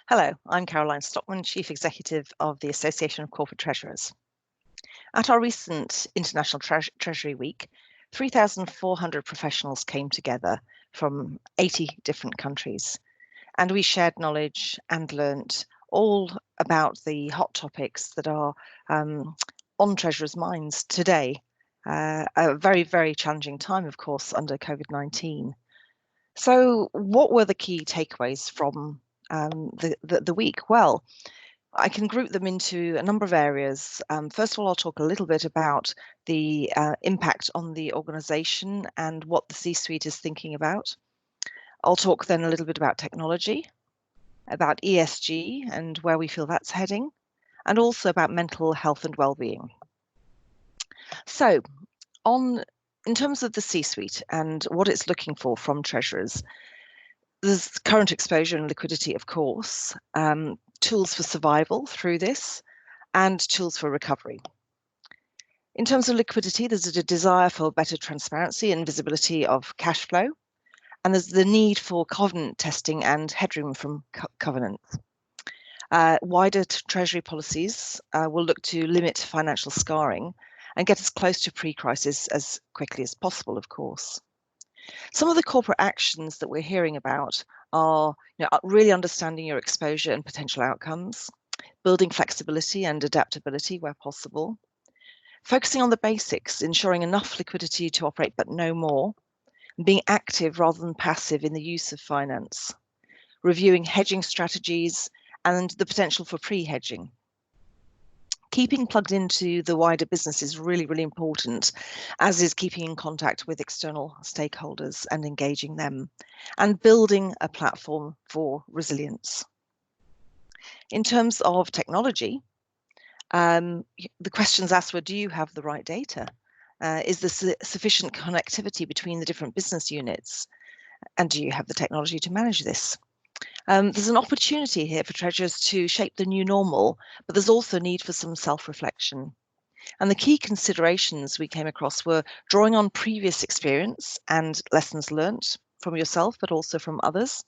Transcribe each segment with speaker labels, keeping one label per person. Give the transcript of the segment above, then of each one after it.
Speaker 1: Hello, I'm Caroline Stockmann, Chief Executive of the Association of Corporate Treasurers. At our recent International Treasury Week, 3,400 professionals came together from 80 different countries, and we shared knowledge and learnt all about the hot topics that are on treasurers' minds today. A very, very challenging time, of course, under COVID-19. So what were the key takeaways from the week? Well, I can group them into a number of areas. First of all, I'll talk a little bit about the impact on the organization and what the C-suite is thinking about. I'll talk then a little bit about technology, about ESG and where we feel that's heading, and also about mental health and well-being. So in terms of the C-suite and what it's looking for from treasurers, there's current exposure and liquidity, of course, tools for survival through this, and tools for recovery. In terms of liquidity, there's a desire for better transparency and visibility of cash flow, and there's the need for covenant testing and headroom from covenants. Wider Treasury policies will look to limit financial scarring and get as close to pre-crisis as quickly as possible, of course. Some of the corporate actions that we're hearing about are really understanding your exposure and potential outcomes, building flexibility and adaptability where possible, focusing on the basics, ensuring enough liquidity to operate but no more, and being active rather than passive in the use of finance, reviewing hedging strategies and the potential for pre-hedging. Keeping plugged into the wider business is really, really important, as is keeping in contact with external stakeholders and engaging them, and building a platform for resilience. In terms of technology, the questions asked were, do you have the right data? Is there sufficient connectivity between the different business units? And do you have the technology to manage this? There's an opportunity here for treasurers to shape the new normal, but there's also need for some self-reflection. And the key considerations we came across were drawing on previous experience and lessons learnt from yourself, but also from others,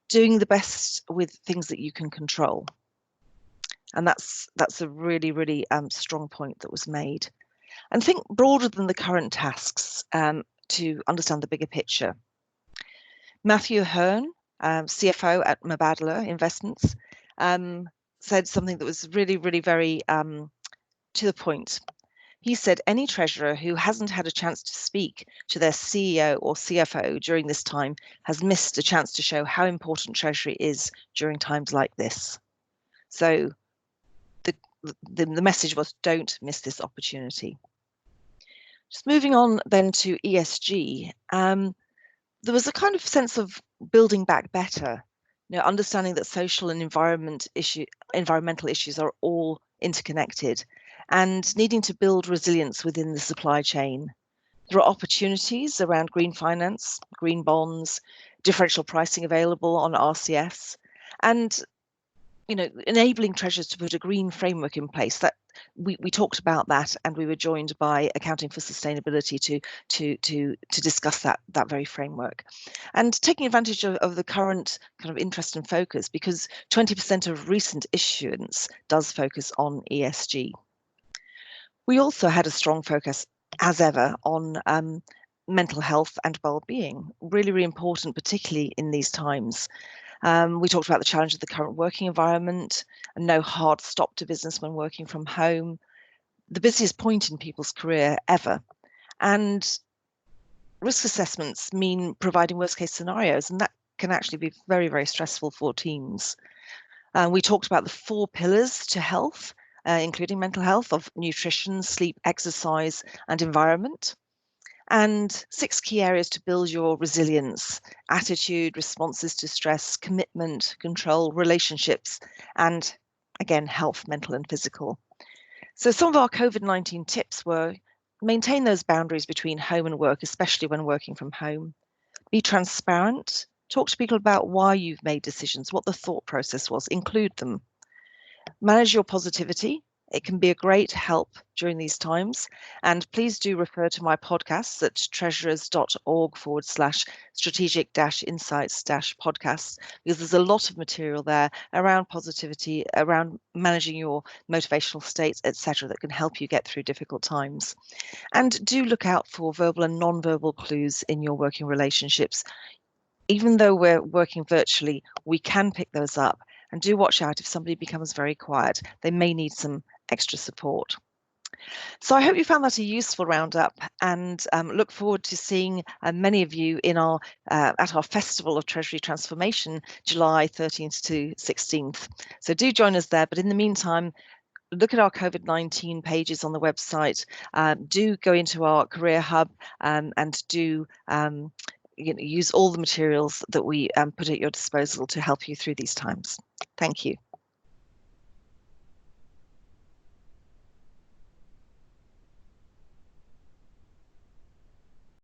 Speaker 1: doing the best with things that you can control. And that's a really, really strong point that was made. And think broader than the current tasks to understand the bigger picture. Matthew Hearn, CFO at Mubadala Investments, said something that was really, really very to the point. He said, any treasurer who hasn't had a chance to speak to their CEO or CFO during this time has missed a chance to show how important treasury is during times like this. So the message was, don't miss this opportunity. Just moving on then to ESG, there was a kind of sense of building back better, understanding that social and environmental issues are all interconnected and needing to build resilience within the supply chain. There are opportunities around green finance, green bonds, differential pricing available on RCFs, and enabling treasurers to put a green framework in place. That we talked about that, and we were joined by Accounting for Sustainability to discuss that very framework, and taking advantage of the current kind of interest and focus, because 20% of recent issuance does focus on ESG. We also had a strong focus, as ever, on mental health and well-being, really, really important, particularly in these times. We talked about the challenge of the current working environment and no hard stop to business when working from home, the busiest point in people's career ever. And risk assessments mean providing worst case scenarios, and that can actually be very, very stressful for teams. We talked about the 4 pillars to health, including mental health, of nutrition, sleep, exercise, and environment. And 6 key areas to build your resilience: attitude, responses to stress, commitment, control, relationships, and again, health, mental and physical. So some of our COVID-19 tips were: maintain those boundaries between home and work, especially when working from home. Be transparent. Talk to people about why you've made decisions, what the thought process was, include them. Manage your positivity. It can be a great help during these times. And please do refer to my podcasts at treasurers.org/strategic-insights-podcasts, because there's a lot of material there around positivity, around managing your motivational states, etc., that can help you get through difficult times. And do look out for verbal and non-verbal clues in your working relationships. Even though we're working virtually, we can pick those up. And do watch out if somebody becomes very quiet. They may need some extra support. So I hope you found that a useful roundup, and look forward to seeing many of you in our at our Festival of Treasury Transformation, July 13th to 16th. So do join us there. But in the meantime, look at our COVID-19 pages on the website. Do go into our career hub and do use all the materials that we put at your disposal to help you through these times. Thank you.